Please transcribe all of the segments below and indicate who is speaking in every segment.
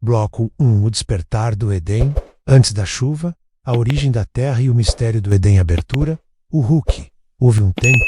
Speaker 1: Bloco 1. O despertar do Éden, antes da chuva, a origem da terra e o mistério do Éden. Abertura. O Hulk. Houve um tempo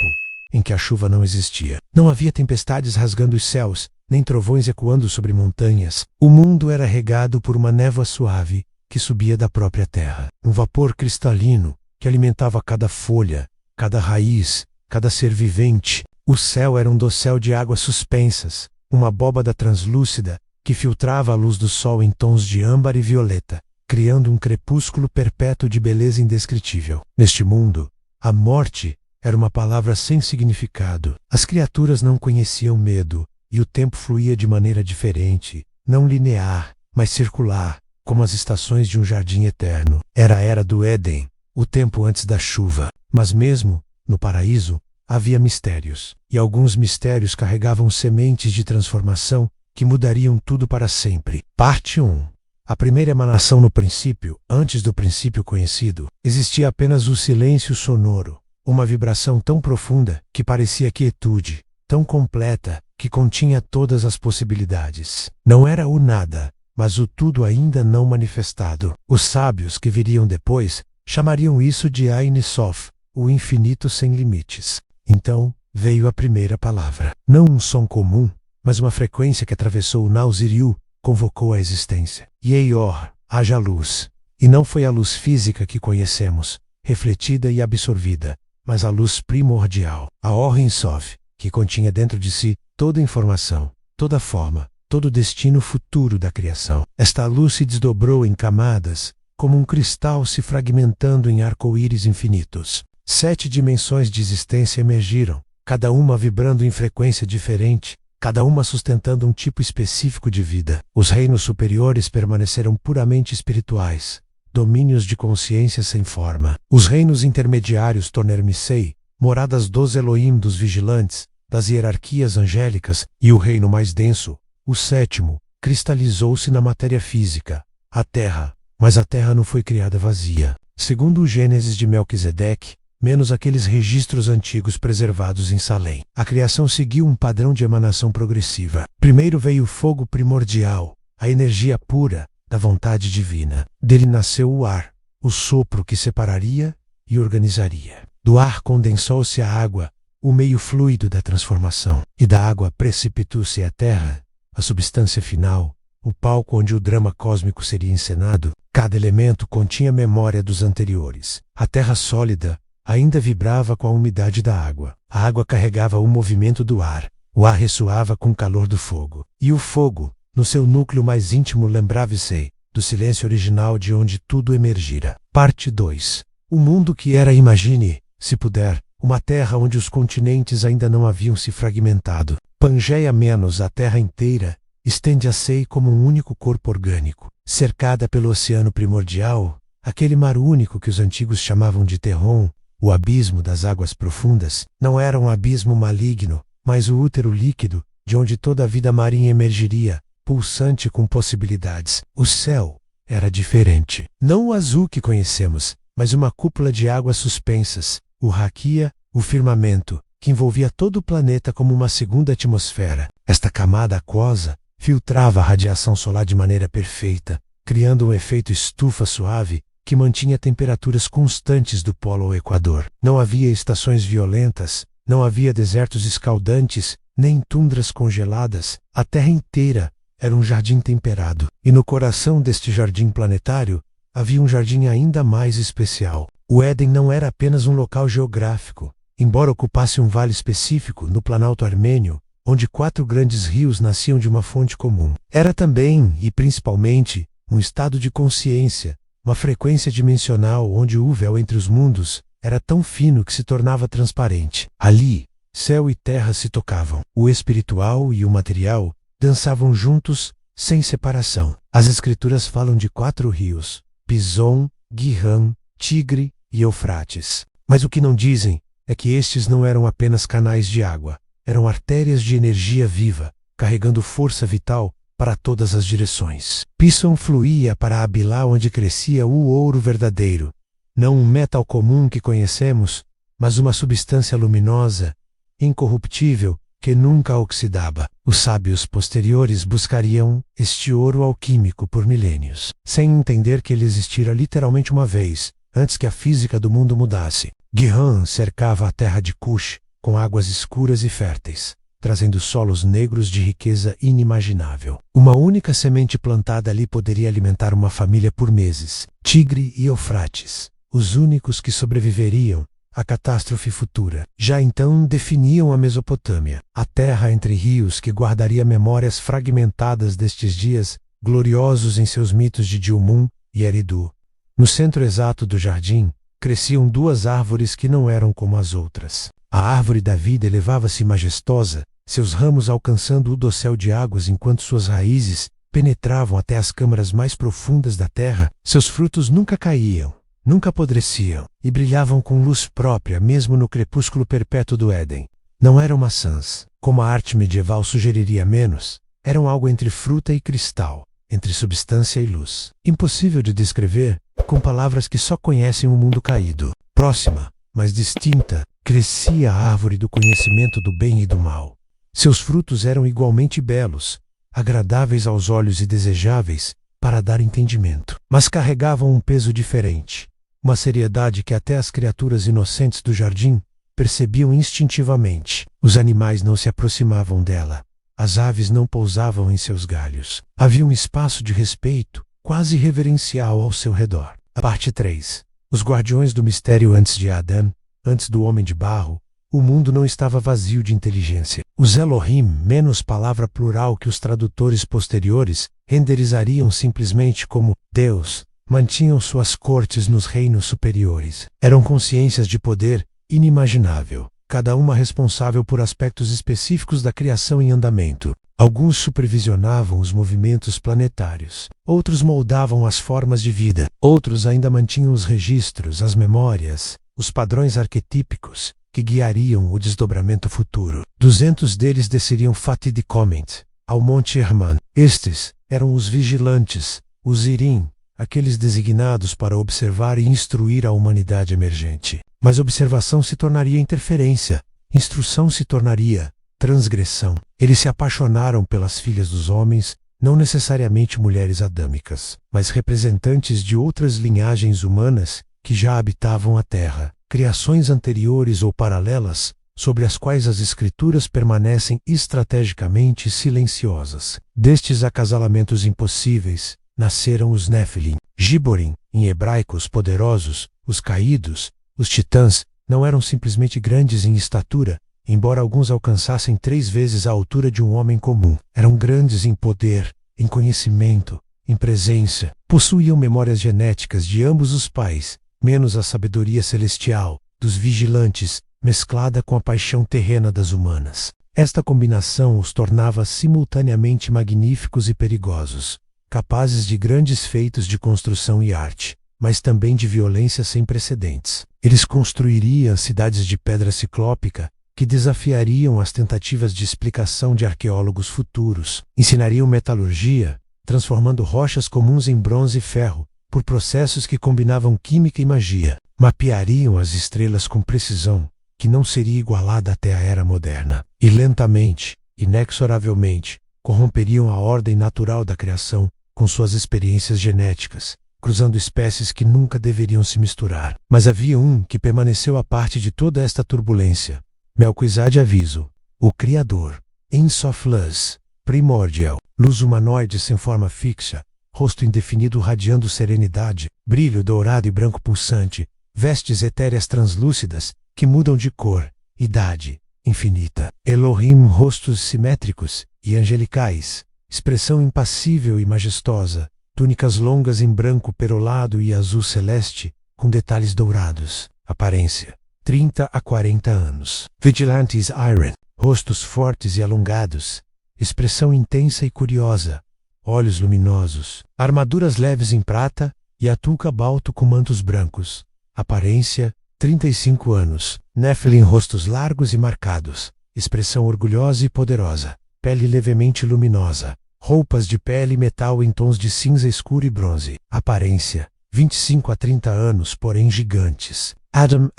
Speaker 1: em que a chuva não existia. Não havia tempestades rasgando os céus, nem trovões ecoando sobre montanhas. O mundo era regado por uma névoa suave que subia da própria terra. Um vapor cristalino que alimentava cada folha, cada raiz, cada ser vivente. O céu era um dossel de águas suspensas, uma abóbada translúcida que filtrava a luz do sol em tons de âmbar e violeta, criando um crepúsculo perpétuo de beleza indescritível. Neste mundo, a morte era uma palavra sem significado. As criaturas não conheciam medo, e o tempo fluía de maneira diferente, não linear, mas circular, como as estações de um jardim eterno. Era a era do Éden, o tempo antes da chuva. Mas mesmo no paraíso, havia mistérios, e alguns mistérios carregavam sementes de transformação que mudariam tudo para sempre. Parte 1. A primeira emanação. No princípio, antes do princípio conhecido, existia apenas o silêncio sonoro, uma vibração tão profunda que parecia quietude, tão completa que continha todas as possibilidades. Não era o nada, mas o tudo ainda não manifestado. Os sábios que viriam depois chamariam isso de Ein Sof, o infinito sem limites. Então veio a primeira palavra. Não um som comum, mas uma frequência que atravessou o Nau-Ziriu, convocou a existência. Yeior, haja luz. E não foi a luz física que conhecemos, refletida e absorvida, mas a luz primordial, a Or Ein Sof, que continha dentro de si toda a informação, toda a forma, todo o destino futuro da criação. Esta luz se desdobrou em camadas, como um cristal se fragmentando em arco-íris infinitos. 7 dimensões de existência emergiram, cada uma vibrando em frequência diferente, cada uma sustentando um tipo específico de vida. Os reinos superiores permaneceram puramente espirituais, domínios de consciência sem forma. Os reinos intermediários tornar-me-ei, moradas dos Elohim, dos vigilantes, das hierarquias angélicas, e o reino mais denso, o sétimo, cristalizou-se na matéria física, a terra. Mas a terra não foi criada vazia. Segundo o Gênesis de Melquisedeque, menos aqueles registros antigos preservados em Salém, a criação seguiu um padrão de emanação progressiva. Primeiro veio o fogo primordial, a energia pura da vontade divina. Dele nasceu o ar, o sopro que separaria e organizaria. Do ar condensou-se a água, o meio fluido da transformação. E da água precipitou-se a terra, a substância final, o palco onde o drama cósmico seria encenado. Cada elemento continha memória dos anteriores. A terra sólida ainda vibrava com a umidade da água. A água carregava o movimento do ar. O ar ressoava com o calor do fogo. E o fogo, no seu núcleo mais íntimo, lembrava-se do silêncio original de onde tudo emergira. Parte 2. O mundo que era, imagine, se puder, uma terra onde os continentes ainda não haviam se fragmentado. Pangeia menos a terra inteira estende-se como um único corpo orgânico, cercada pelo oceano primordial, aquele mar único que os antigos chamavam de Terron, o abismo das águas profundas. Não era um abismo maligno, mas o útero líquido, de onde toda a vida marinha emergiria, pulsante com possibilidades. O céu era diferente. Não o azul que conhecemos, mas uma cúpula de águas suspensas, o Raquia, o firmamento, que envolvia todo o planeta como uma segunda atmosfera. Esta camada aquosa filtrava a radiação solar de maneira perfeita, criando um efeito estufa suave que mantinha temperaturas constantes do polo ao equador. Não havia estações violentas, não havia desertos escaldantes, nem tundras congeladas. A Terra inteira era um jardim temperado. E no coração deste jardim planetário havia um jardim ainda mais especial. O Éden não era apenas um local geográfico, embora ocupasse um vale específico no Planalto Armênio, onde 4 grandes rios nasciam de uma fonte comum. Era também, e principalmente, um estado de consciência, uma frequência dimensional onde o véu entre os mundos era tão fino que se tornava transparente. Ali, céu e terra se tocavam. O espiritual e o material dançavam juntos, sem separação. As escrituras falam de 4 rios: Pison, Gihon, Tigre e Eufrates. Mas o que não dizem é que estes não eram apenas canais de água, eram artérias de energia viva, carregando força vital para todas as direções. Pison fluía para Abilá, onde crescia o ouro verdadeiro, não um metal comum que conhecemos, mas uma substância luminosa, incorruptível, que nunca oxidava. Os sábios posteriores buscariam este ouro alquímico por milênios, sem entender que ele existira literalmente uma vez, antes que a física do mundo mudasse. Gihon cercava a terra de Cush com águas escuras e férteis, trazendo solos negros de riqueza inimaginável. Uma única semente plantada ali poderia alimentar uma família por meses. Tigre e Eufrates, os únicos que sobreviveriam à catástrofe futura, já então definiam a Mesopotâmia, a terra entre rios que guardaria memórias fragmentadas destes dias gloriosos em seus mitos de Dilmun e Eridu. No centro exato do jardim, cresciam duas árvores que não eram como as outras. A árvore da vida elevava-se majestosa, seus ramos alcançando o dossel de águas enquanto suas raízes penetravam até as câmaras mais profundas da terra. Seus frutos nunca caíam, nunca apodreciam, e brilhavam com luz própria mesmo no crepúsculo perpétuo do Éden. Não eram maçãs, como a arte medieval sugeriria menos, eram algo entre fruta e cristal, entre substância e luz. Impossível de descrever com palavras que só conhecem o mundo caído. Próxima, mas distinta, crescia a árvore do conhecimento do bem e do mal. Seus frutos eram igualmente belos, agradáveis aos olhos e desejáveis para dar entendimento, mas carregavam um peso diferente, uma seriedade que até as criaturas inocentes do jardim percebiam instintivamente. Os animais não se aproximavam dela, as aves não pousavam em seus galhos. Havia um espaço de respeito, quase reverencial ao seu redor. A parte 3. Os guardiões do mistério antes de Adão, antes do homem de barro, o mundo não estava vazio de inteligência. Os Elohim, menos palavra plural que os tradutores posteriores, renderizariam simplesmente como Deus, mantinham suas cortes nos reinos superiores. Eram consciências de poder inimaginável, cada uma responsável por aspectos específicos da criação em andamento. Alguns supervisionavam os movimentos planetários, outros moldavam as formas de vida, outros ainda mantinham os registros, as memórias, os padrões arquetípicos que guiariam o desdobramento futuro. 200 deles desceriam Fatid Comet, ao Monte Hermon. Estes eram os vigilantes, os Irim, aqueles designados para observar e instruir a humanidade emergente. Mas observação se tornaria interferência, instrução se tornaria transgressão. Eles se apaixonaram pelas filhas dos homens, não necessariamente mulheres adâmicas, mas representantes de outras linhagens humanas que já habitavam a Terra, criações anteriores ou paralelas, sobre as quais as escrituras permanecem estrategicamente silenciosas. Destes acasalamentos impossíveis, nasceram os Nephilim. Giborim, em hebraico os poderosos, os caídos, os titãs, não eram simplesmente grandes em estatura, embora alguns alcançassem 3 vezes a altura de um homem comum. Eram grandes em poder, em conhecimento, em presença. Possuíam memórias genéticas de ambos os pais, menos a sabedoria celestial dos vigilantes, mesclada com a paixão terrena das humanas. Esta combinação os tornava simultaneamente magníficos e perigosos, capazes de grandes feitos de construção e arte, mas também de violência sem precedentes. Eles construiriam cidades de pedra ciclópica que desafiariam as tentativas de explicação de arqueólogos futuros. Ensinariam metalurgia, transformando rochas comuns em bronze e ferro, por processos que combinavam química e magia. Mapeariam as estrelas com precisão, que não seria igualada até a era moderna. E lentamente, inexoravelmente, corromperiam a ordem natural da criação com suas experiências genéticas, cruzando espécies que nunca deveriam se misturar. Mas havia um que permaneceu à parte de toda esta turbulência. Melquizedek Aviso, o Criador, Ensof Luz, primordial, luz humanoide sem forma fixa, rosto indefinido radiando serenidade, brilho dourado e branco pulsante, vestes etéreas translúcidas, que mudam de cor, idade, infinita. Elohim, rostos simétricos e angelicais, expressão impassível e majestosa, túnicas longas em branco perolado e azul celeste, com detalhes dourados. Aparência: 30 a 40 anos. Vigilantes Iron, rostos fortes e alongados, expressão intensa e curiosa, olhos luminosos, armaduras leves em prata e a túnica balto com mantos brancos. Aparência: 35 anos. Nephilim, rostos largos e marcados, expressão orgulhosa e poderosa, pele levemente luminosa, roupas de pele e metal em tons de cinza escuro e bronze. Aparência: 25 a 30 anos, porém gigantes. Adam,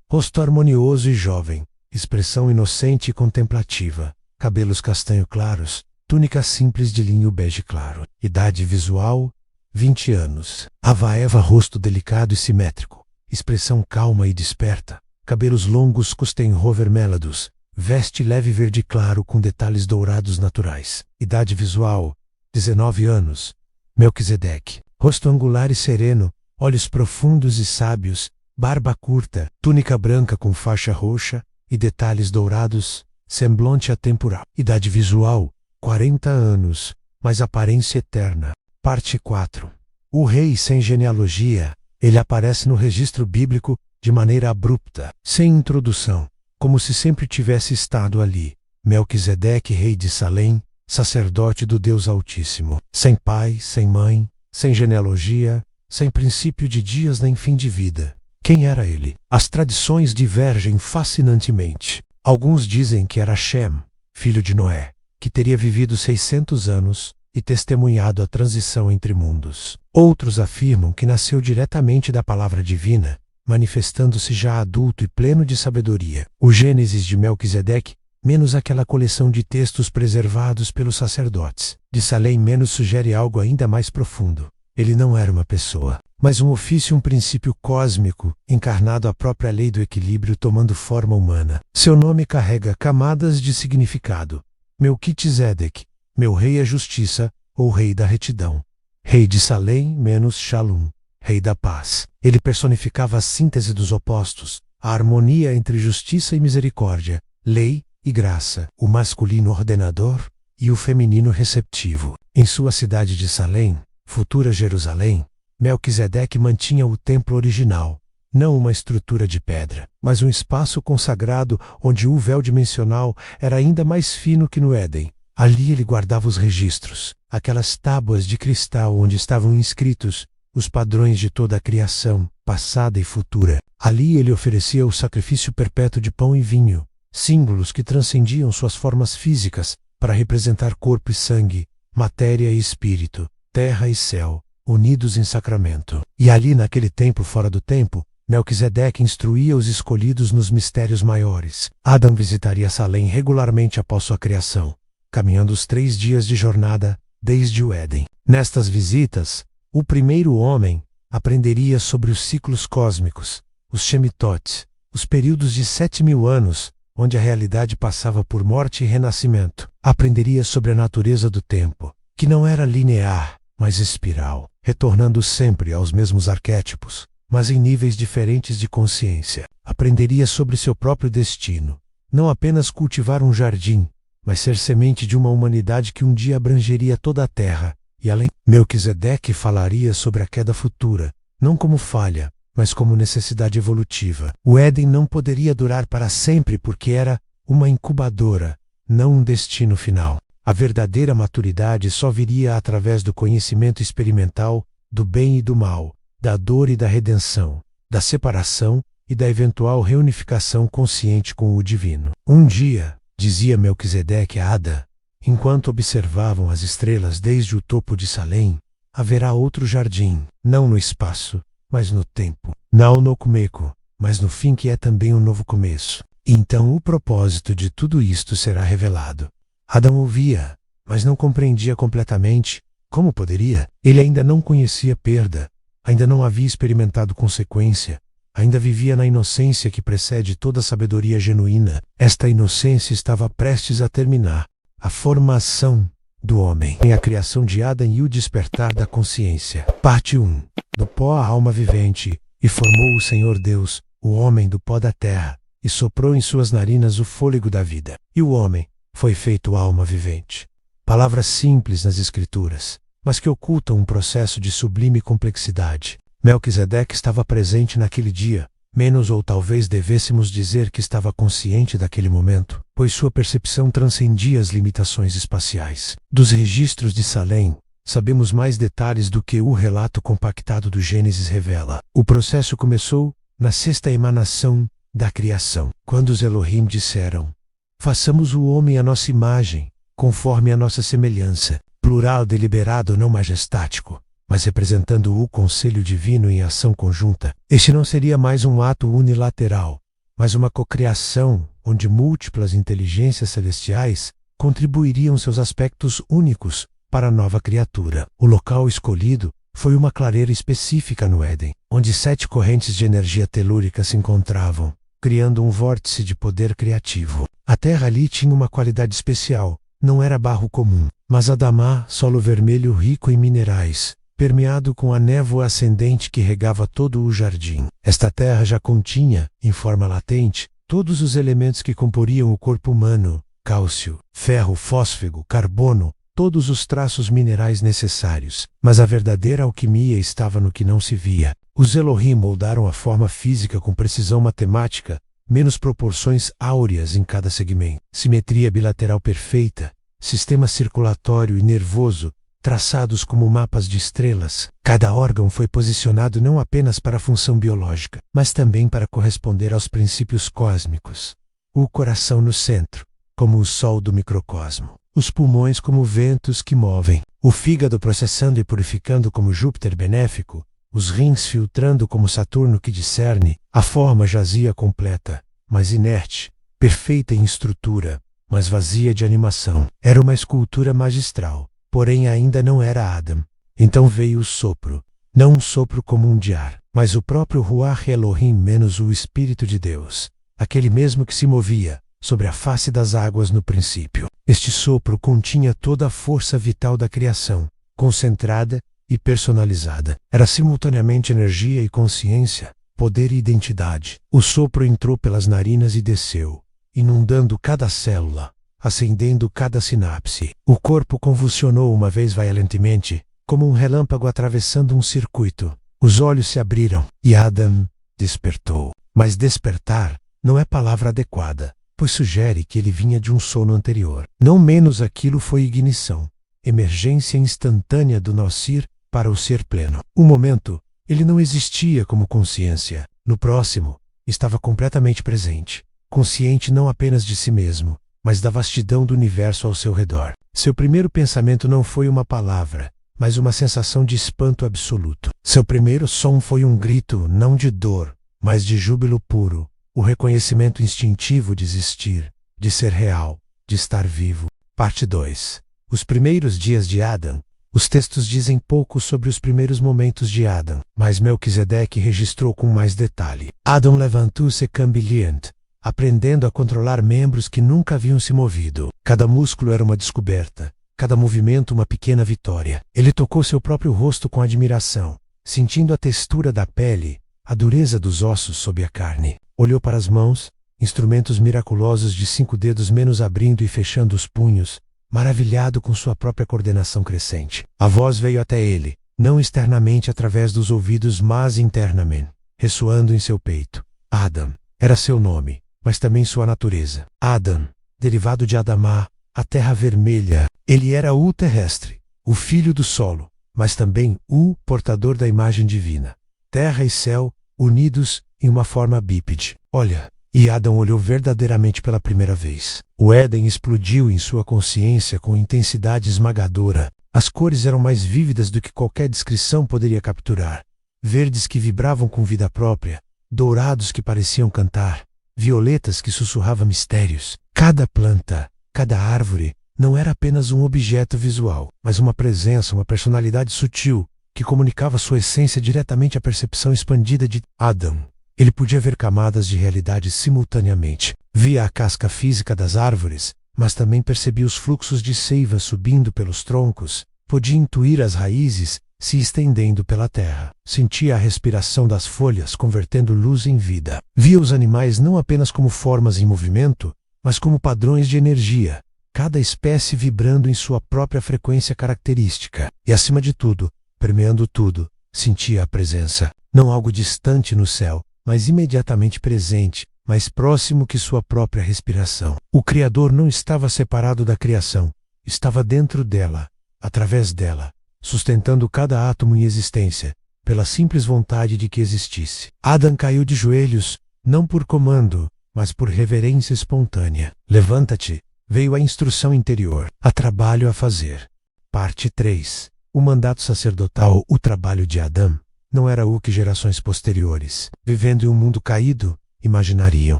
Speaker 1: rosto harmonioso e jovem, expressão inocente e contemplativa, cabelos castanho claros, túnica simples de linho bege claro. Idade visual, 20 anos. Ava-eva, rosto delicado e simétrico, expressão calma e desperta, cabelos longos custenro vermelhados, veste leve verde claro com detalhes dourados naturais. Idade visual, 19 anos. Melquisedeque, rosto angular e sereno, olhos profundos e sábios, barba curta, túnica branca com faixa roxa e detalhes dourados, semblante atemporal. Idade visual, 40 anos, mas aparência eterna. Parte 4. O rei sem genealogia. Ele aparece no registro bíblico de maneira abrupta, sem introdução, como se sempre tivesse estado ali. Melquisedeque, rei de Salém, sacerdote do Deus Altíssimo, sem pai, sem mãe, sem genealogia, sem princípio de dias nem fim de vida. Quem era ele? As tradições divergem fascinantemente. Alguns dizem que era Shem, filho de Noé, que teria vivido 600 anos e testemunhado a transição entre mundos. Outros afirmam que nasceu diretamente da palavra divina, manifestando-se já adulto e pleno de sabedoria. O Gênesis de Melquisedeque, menos aquela coleção de textos preservados pelos sacerdotes de Salém, menos sugere algo ainda mais profundo. Ele não era uma pessoa, mas um ofício, um princípio cósmico, encarnado à própria lei do equilíbrio tomando forma humana. Seu nome carrega camadas de significado. Melquisedeque, meu rei é justiça, ou rei da retidão. Rei de Salém menos Shalom, rei da paz. Ele personificava a síntese dos opostos, a harmonia entre justiça e misericórdia, lei e graça, o masculino ordenador e o feminino receptivo. Em sua cidade de Salém, futura Jerusalém, Melquisedeque mantinha o templo original, não uma estrutura de pedra, mas um espaço consagrado onde o véu dimensional era ainda mais fino que no Éden. Ali ele guardava os registros, aquelas tábuas de cristal onde estavam inscritos os padrões de toda a criação, passada e futura. Ali ele oferecia o sacrifício perpétuo de pão e vinho, símbolos que transcendiam suas formas físicas para representar corpo e sangue, matéria e espírito, terra e céu, unidos em sacramento. E ali naquele templo fora do tempo, Melquisedeque instruía os escolhidos nos mistérios maiores. Adão visitaria Salém regularmente após sua criação, caminhando os 3 dias de jornada desde o Éden. Nestas visitas, o primeiro homem aprenderia sobre os ciclos cósmicos, os Shemitotes, os períodos de 7.000 anos, onde a realidade passava por morte e renascimento. Aprenderia sobre a natureza do tempo, que não era linear, mas espiral, retornando sempre aos mesmos arquétipos, mas em níveis diferentes de consciência. Aprenderia sobre seu próprio destino, não apenas cultivar um jardim, mas ser semente de uma humanidade que um dia abrangeria toda a terra, e além. Melquisedeque falaria sobre a queda futura, não como falha, mas como necessidade evolutiva. O Éden não poderia durar para sempre porque era uma incubadora, não um destino final. A verdadeira maturidade só viria através do conhecimento experimental do bem e do mal, da dor e da redenção, da separação e da eventual reunificação consciente com o divino. Um dia, dizia Melquisedeque a Ada, enquanto observavam as estrelas desde o topo de Salém, haverá outro jardim, não no espaço, mas no tempo. Não no começo, mas no fim, que é também um novo começo. E então o propósito de tudo isto será revelado. Adão ouvia, mas não compreendia completamente. Como poderia? Ele ainda não conhecia perda, ainda não havia experimentado consequência, ainda vivia na inocência que precede toda sabedoria genuína. Esta inocência estava prestes a terminar. A formação do homem, em a criação de Adão e o despertar da consciência. Parte 1. Do pó a alma vivente, e formou o Senhor Deus, o homem do pó da terra, e soprou em suas narinas o fôlego da vida. E o homem foi feito alma vivente. Palavras simples nas Escrituras, mas que ocultam um processo de sublime complexidade. Melquisedeque estava presente naquele dia, menos ou talvez devêssemos dizer que estava consciente daquele momento, pois sua percepção transcendia as limitações espaciais. Dos registros de Salém, sabemos mais detalhes do que o relato compactado do Gênesis revela. O processo começou na 6ª emanação da criação, quando os Elohim disseram: façamos o homem à nossa imagem, conforme a nossa semelhança, plural deliberado não majestático, mas representando o conselho divino em ação conjunta. Este não seria mais um ato unilateral, mas uma cocriação onde múltiplas inteligências celestiais contribuiriam seus aspectos únicos para a nova criatura. O local escolhido foi uma clareira específica no Éden, onde 7 correntes de energia telúrica se encontravam, criando um vórtice de poder criativo. A terra ali tinha uma qualidade especial, não era barro comum, mas Adamá, solo vermelho rico em minerais, permeado com a névoa ascendente que regava todo o jardim. Esta terra já continha, em forma latente, todos os elementos que comporiam o corpo humano: cálcio, ferro, fósforo, carbono, todos os traços minerais necessários. Mas a verdadeira alquimia estava no que não se via. Os Elohim moldaram a forma física com precisão matemática, menos proporções áureas em cada segmento, simetria bilateral perfeita, sistema circulatório e nervoso, traçados como mapas de estrelas. Cada órgão foi posicionado não apenas para a função biológica, mas também para corresponder aos princípios cósmicos. O coração no centro, como o sol do microcosmo. Os pulmões como ventos que movem. O fígado processando e purificando como Júpiter benéfico. Os rins filtrando como Saturno que discerne. A forma jazia completa, mas inerte, perfeita em estrutura, mas vazia de animação. Era uma escultura magistral, porém ainda não era Adam. Então veio o sopro, não um sopro comum de ar, mas o próprio Ruach Elohim menos o Espírito de Deus, aquele mesmo que se movia sobre a face das águas no princípio. Este sopro continha toda a força vital da criação, concentrada e personalizada. Era simultaneamente energia e consciência, poder e identidade. O sopro entrou pelas narinas e desceu, inundando cada célula, acendendo cada sinapse. O corpo convulsionou uma vez violentemente, como um relâmpago atravessando um circuito. Os olhos se abriram, e Adam despertou. Mas despertar não é palavra adequada, pois sugere que ele vinha de um sono anterior. Não menos aquilo foi ignição, emergência instantânea do Nó-Sir para o ser pleno. Um momento, ele não existia como consciência. No próximo, estava completamente presente, consciente não apenas de si mesmo, mas da vastidão do universo ao seu redor. Seu primeiro pensamento não foi uma palavra, mas uma sensação de espanto absoluto. Seu primeiro som foi um grito, não de dor, mas de júbilo puro, o reconhecimento instintivo de existir, de ser real, de estar vivo. Parte 2. Os primeiros dias de Adam. Os textos dizem pouco sobre os primeiros momentos de Adam, mas Melquisedeque registrou com mais detalhe. Adam levantou-se cambilhante, aprendendo a controlar membros que nunca haviam se movido. Cada músculo era uma descoberta, cada movimento uma pequena vitória. Ele tocou seu próprio rosto com admiração, sentindo a textura da pele, a dureza dos ossos sob a carne. Olhou para as mãos, instrumentos miraculosos de 5 dedos menos abrindo e fechando os punhos, maravilhado com sua própria coordenação crescente. A voz veio até ele, não externamente através dos ouvidos, mas internamente, ressoando em seu peito. Adam era seu nome, mas também sua natureza. Adam, derivado de Adamá, a terra vermelha. Ele era o terrestre, o filho do solo, mas também o portador da imagem divina. Terra e céu, unidos em uma forma bípede. Olha, e Adão olhou verdadeiramente pela primeira vez. O Éden explodiu em sua consciência com intensidade esmagadora. As cores eram mais vívidas do que qualquer descrição poderia capturar. Verdes que vibravam com vida própria, dourados que pareciam cantar, violetas que sussurravam mistérios. Cada planta, cada árvore, não era apenas um objeto visual, mas uma presença, uma personalidade sutil, que comunicava sua essência diretamente à percepção expandida de Adão. Ele podia ver camadas de realidade simultaneamente. Via a casca física das árvores, mas também percebia os fluxos de seiva subindo pelos troncos, podia intuir as raízes se estendendo pela terra. Sentia a respiração das folhas convertendo luz em vida. Via os animais não apenas como formas em movimento, mas como padrões de energia, cada espécie vibrando em sua própria frequência característica. E acima de tudo, permeando tudo, sentia a presença, não algo distante no céu, mas imediatamente presente, mais próximo que sua própria respiração. O Criador não estava separado da criação, estava dentro dela, através dela, sustentando cada átomo em existência, pela simples vontade de que existisse. Adão caiu de joelhos, não por comando, mas por reverência espontânea. Levanta-te, veio a instrução interior, há trabalho a fazer. Parte 3. O mandato sacerdotal, o trabalho de Adão, não era o que gerações posteriores, vivendo em um mundo caído, imaginariam.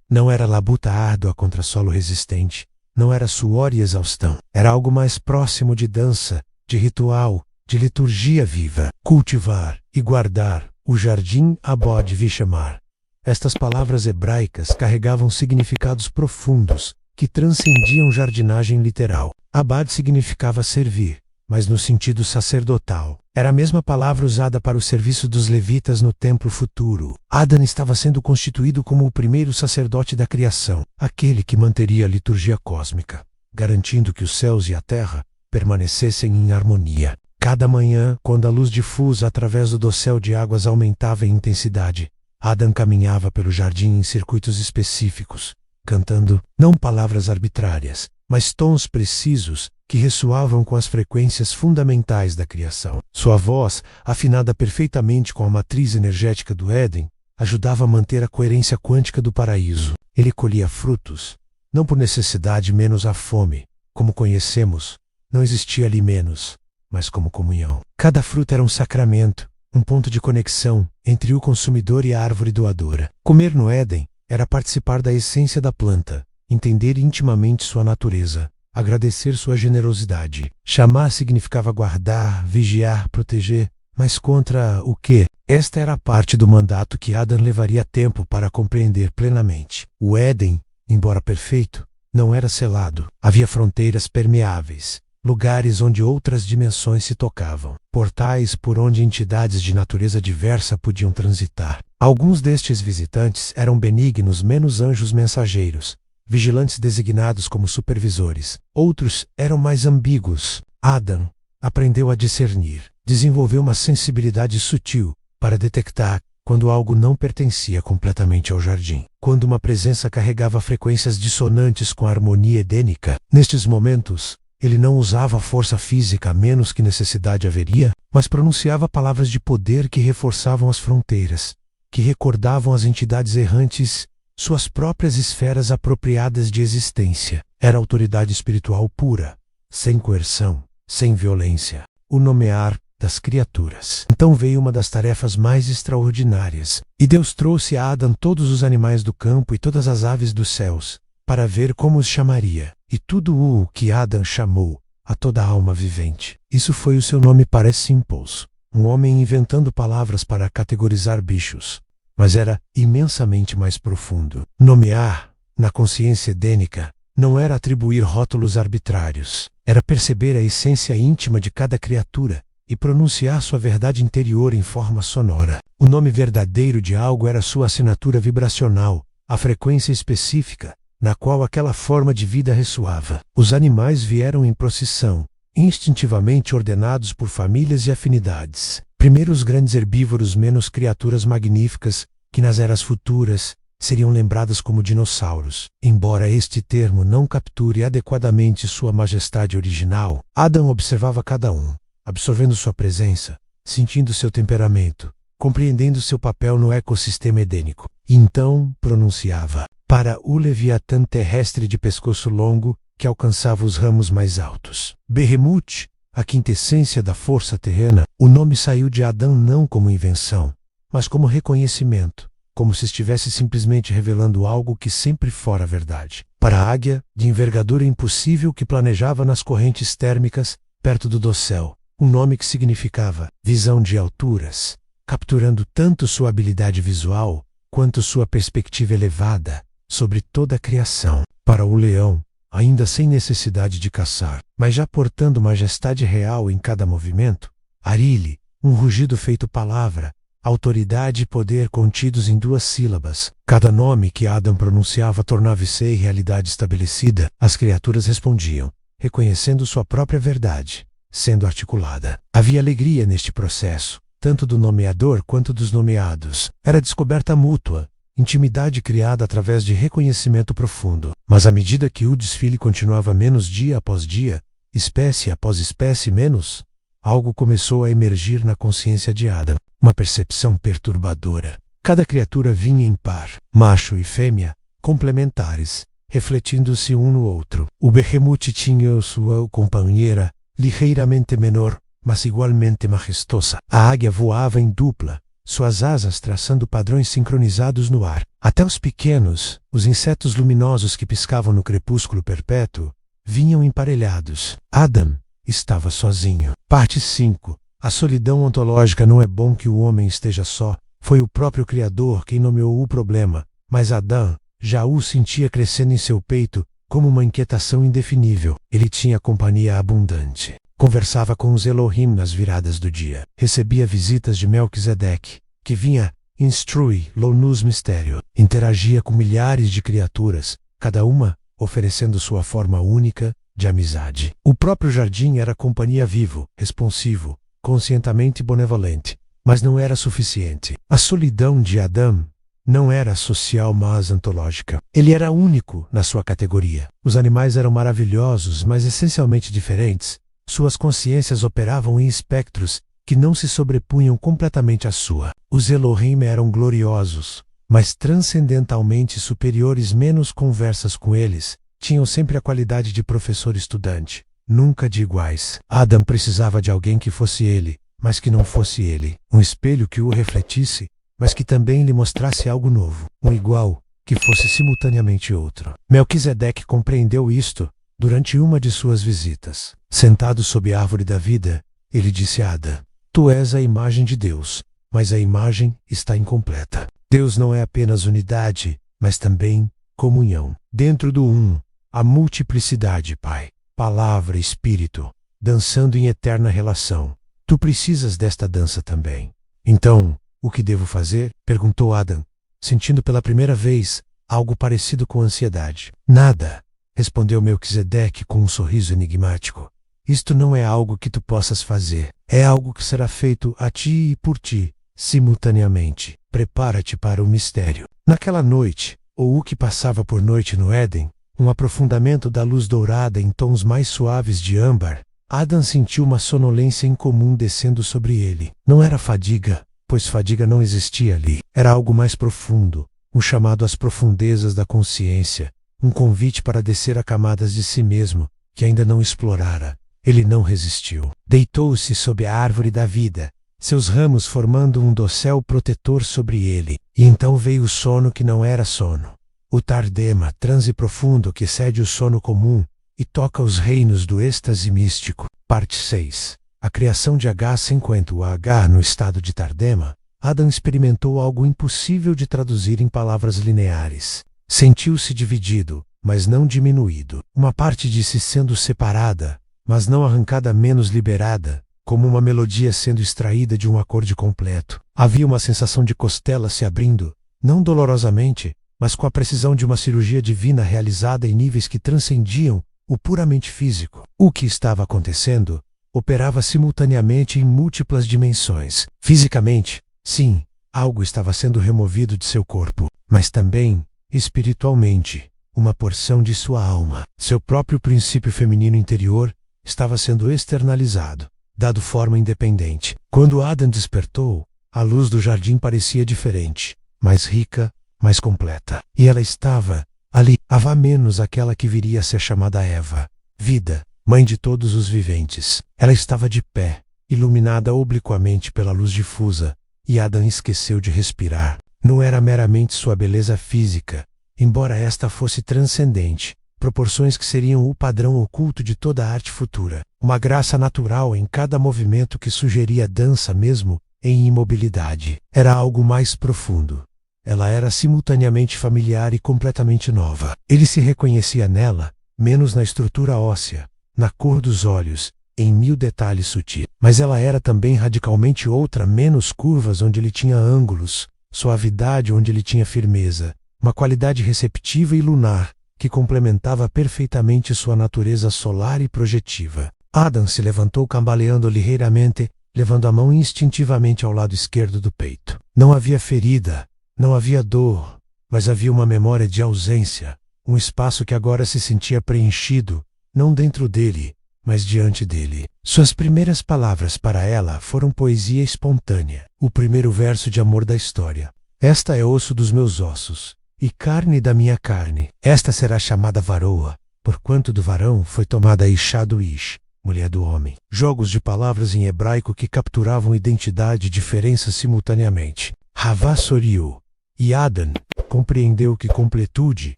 Speaker 1: Não era labuta árdua contra solo resistente, não era suor e exaustão. Era algo mais próximo de dança, de ritual, de liturgia viva. Cultivar e guardar o jardim Abod Vishamar. Estas palavras hebraicas carregavam significados profundos, que transcendiam jardinagem literal. Abad significava servir, mas no sentido sacerdotal. Era a mesma palavra usada para o serviço dos levitas no templo futuro. Adam estava sendo constituído como o primeiro sacerdote da criação, aquele que manteria a liturgia cósmica, garantindo que os céus e a terra permanecessem em harmonia. Cada manhã, quando a luz difusa através do dossel de águas aumentava em intensidade, Adam caminhava pelo jardim em circuitos específicos, cantando não palavras arbitrárias, mas tons precisos que ressoavam com as frequências fundamentais da criação. Sua voz, afinada perfeitamente com a matriz energética do Éden, ajudava a manter a coerência quântica do paraíso. Ele colhia frutos, não por necessidade menos a fome. Como conhecemos, não existia ali menos, mas como comunhão. Cada fruta era um sacramento, um ponto de conexão entre o consumidor e a árvore doadora. Comer no Éden era participar da essência da planta, entender intimamente sua natureza, agradecer sua generosidade. Chamar significava guardar, vigiar, proteger, mas contra o quê? Esta era a parte do mandato que Adam levaria tempo para compreender plenamente. O Éden, embora perfeito, não era selado. Havia fronteiras permeáveis, lugares onde outras dimensões se tocavam, portais por onde entidades de natureza diversa podiam transitar. Alguns destes visitantes eram benignos menos anjos mensageiros, vigilantes designados como supervisores. Outros eram mais ambíguos. Adam aprendeu a discernir, desenvolveu uma sensibilidade sutil para detectar quando algo não pertencia completamente ao jardim, quando uma presença carregava frequências dissonantes com a harmonia edênica. Nestes momentos, ele não usava força física a menos que necessidade haveria, mas pronunciava palavras de poder que reforçavam as fronteiras, que recordavam às entidades errantes suas próprias esferas apropriadas de existência. Era autoridade espiritual pura, sem coerção, sem violência. O nomear das criaturas. Então veio uma das tarefas mais extraordinárias, e Deus trouxe a Adam todos os animais do campo e todas as aves dos céus, para ver como os chamaria. E tudo o que Adam chamou a toda alma vivente. Isso foi o seu nome para esse impulso. Um homem inventando palavras para categorizar bichos. Mas era imensamente mais profundo. Nomear, na consciência edênica, não era atribuir rótulos arbitrários. Era perceber a essência íntima de cada criatura e pronunciar sua verdade interior em forma sonora. O nome verdadeiro de algo era sua assinatura vibracional, a frequência específica na qual aquela forma de vida ressoava. Os animais vieram em procissão, instintivamente ordenados por famílias e afinidades. Primeiro os grandes herbívoros menos criaturas magníficas, que nas eras futuras seriam lembradas como dinossauros. Embora este termo não capture adequadamente sua majestade original, Adam observava cada um, absorvendo sua presença, sentindo seu temperamento, compreendendo seu papel no ecossistema edênico. E então pronunciava: para o leviatã terrestre de pescoço longo, que alcançava os ramos mais altos. Behemoth, a quintessência da força terrena. O nome saiu de Adão não como invenção, mas como reconhecimento, como se estivesse simplesmente revelando algo que sempre fora verdade. Para a águia, de envergadura impossível que planejava nas correntes térmicas, perto do dossel, um nome que significava visão de alturas, capturando tanto sua habilidade visual, quanto sua perspectiva elevada sobre toda a criação. Para o leão, ainda sem necessidade de caçar, mas já portando majestade real em cada movimento, Arile, um rugido feito palavra, autoridade e poder contidos em 2 sílabas. Cada nome que Adam pronunciava tornava-se realidade estabelecida. As criaturas respondiam, reconhecendo sua própria verdade, sendo articulada. Havia alegria neste processo, tanto do nomeador quanto dos nomeados. Era descoberta mútua, intimidade criada através de reconhecimento profundo. Mas à medida que o desfile continuava menos dia após dia, espécie após espécie menos, algo começou a emergir na consciência de Adam. Uma percepção perturbadora. Cada criatura vinha em par, macho e fêmea, complementares, refletindo-se um no outro. O Behemoth tinha sua companheira, ligeiramente menor, mas igualmente majestosa. A águia voava em dupla, suas asas traçando padrões sincronizados no ar. Até os pequenos, os insetos luminosos que piscavam no crepúsculo perpétuo, vinham emparelhados. Adam estava sozinho. Parte 5. A solidão ontológica. Não é bom que o homem esteja só. Foi o próprio Criador quem nomeou o problema, mas Adão já o sentia crescendo em seu peito como uma inquietação indefinível. Ele tinha companhia abundante. Conversava com os Elohim nas viradas do dia. Recebia visitas de Melquisedeque, que vinha instruí-lo nos mistérios. Interagia com milhares de criaturas, cada uma oferecendo sua forma única de amizade. O próprio jardim era companhia vivo, responsivo, conscientemente benevolente, mas não era suficiente. A solidão de Adão não era social, mas ontológica. Ele era único na sua categoria. Os animais eram maravilhosos, mas essencialmente diferentes. Suas consciências operavam em espectros que não se sobrepunham completamente à sua. Os Elohim eram gloriosos, mas transcendentalmente superiores. Menos conversas com eles tinham sempre a qualidade de professor-estudante, nunca de iguais. Adam precisava de alguém que fosse ele, mas que não fosse ele. Um espelho que o refletisse, mas que também lhe mostrasse algo novo. Um igual, que fosse simultaneamente outro. Melquisedeque compreendeu isto durante uma de suas visitas. Sentado sob a árvore da vida, ele disse a Adão: Tu és a imagem de Deus, mas a imagem está incompleta. Deus não é apenas unidade, mas também comunhão. Dentro do a multiplicidade, Pai, Palavra e Espírito, dançando em eterna relação. Tu precisas desta dança também. Então, o que devo fazer? Perguntou Adão, sentindo pela primeira vez algo parecido com ansiedade. Nada, respondeu Melquisedeque com um sorriso enigmático. Isto não é algo que tu possas fazer. É algo que será feito a ti e por ti, simultaneamente. Prepara-te para o mistério. Naquela noite, ou o que passava por noite no Éden, um aprofundamento da luz dourada em tons mais suaves de âmbar, Adão sentiu uma sonolência incomum descendo sobre ele. Não era fadiga, pois fadiga não existia ali. Era algo mais profundo, um chamado às profundezas da consciência, um convite para descer a camadas de si mesmo, que ainda não explorara. Ele não resistiu. Deitou-se sob a árvore da vida, seus ramos formando um dossel protetor sobre ele. E então veio o sono que não era sono. O Tardema, transe profundo que excede o sono comum e toca os reinos do êxtase místico. Parte 6. A criação de H. Enquanto o H no estado de Tardema, Adão experimentou algo impossível de traduzir em palavras lineares. Sentiu-se dividido, mas não diminuído. Uma parte de si sendo separada, mas não arrancada, menos liberada, como uma melodia sendo extraída de um acorde completo. Havia uma sensação de costela se abrindo, não dolorosamente, mas com a precisão de uma cirurgia divina realizada em níveis que transcendiam o puramente físico. O que estava acontecendo operava simultaneamente em múltiplas dimensões. Fisicamente, sim, algo estava sendo removido de seu corpo, mas também, espiritualmente, uma porção de sua alma. Seu próprio princípio feminino interior estava sendo externalizado, dado forma independente. Quando Adão despertou, a luz do jardim parecia diferente, mais rica, mais completa. E ela estava ali, Havá menos aquela que viria a ser chamada Eva, vida, mãe de todos os viventes. Ela estava de pé, iluminada obliquamente pela luz difusa, e Adão esqueceu de respirar. Não era meramente sua beleza física, embora esta fosse transcendente, proporções que seriam o padrão oculto de toda a arte futura. Uma graça natural em cada movimento que sugeria dança mesmo em imobilidade. Era algo mais profundo. Ela era simultaneamente familiar e completamente nova. Ele se reconhecia nela, menos na estrutura óssea, na cor dos olhos, em 1000 detalhes sutis. Mas ela era também radicalmente outra, menos curvas onde ele tinha ângulos, suavidade onde ele tinha firmeza, uma qualidade receptiva e lunar, que complementava perfeitamente sua natureza solar e projetiva. Adão se levantou cambaleando ligeiramente, levando a mão instintivamente ao lado esquerdo do peito. Não havia ferida, não havia dor, mas havia uma memória de ausência, um espaço que agora se sentia preenchido, não dentro dele, mas diante dele. Suas primeiras palavras para ela foram poesia espontânea, o primeiro verso de amor da história. Esta é osso dos meus ossos, e carne da minha carne. Esta será chamada varoa, porquanto do varão foi tomada a Ishá do Ish, mulher do homem. Jogos de palavras em hebraico que capturavam identidade e diferença simultaneamente. Havá Soriu. E Adan compreendeu que completude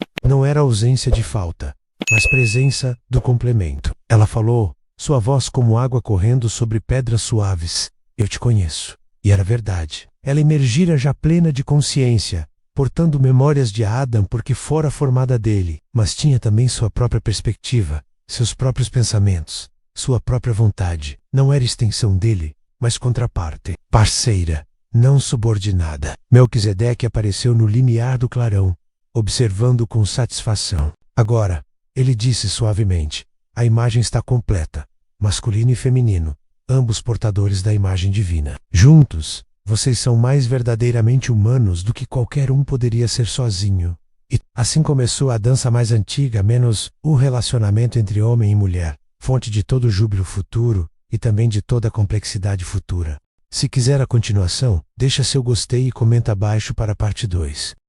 Speaker 1: não era ausência de falta, mas presença do complemento. Ela falou, sua voz como água correndo sobre pedras suaves. Eu te conheço. E era verdade. Ela emergira já plena de consciência, portando memórias de Adam porque fora formada dele, mas tinha também sua própria perspectiva, seus próprios pensamentos, sua própria vontade. Não era extensão dele, mas contraparte, parceira, não subordinada. Melquisedeque apareceu no limiar do clarão, observando com satisfação. Agora, ele disse suavemente, a imagem está completa, masculino e feminino, ambos portadores da imagem divina. Juntos, vocês são mais verdadeiramente humanos do que qualquer um poderia ser sozinho. E assim começou a dança mais antiga, menos o relacionamento entre homem e mulher, fonte de todo o júbilo futuro e também de toda a complexidade futura. Se quiser a continuação, deixa seu gostei e comenta abaixo para a parte 2.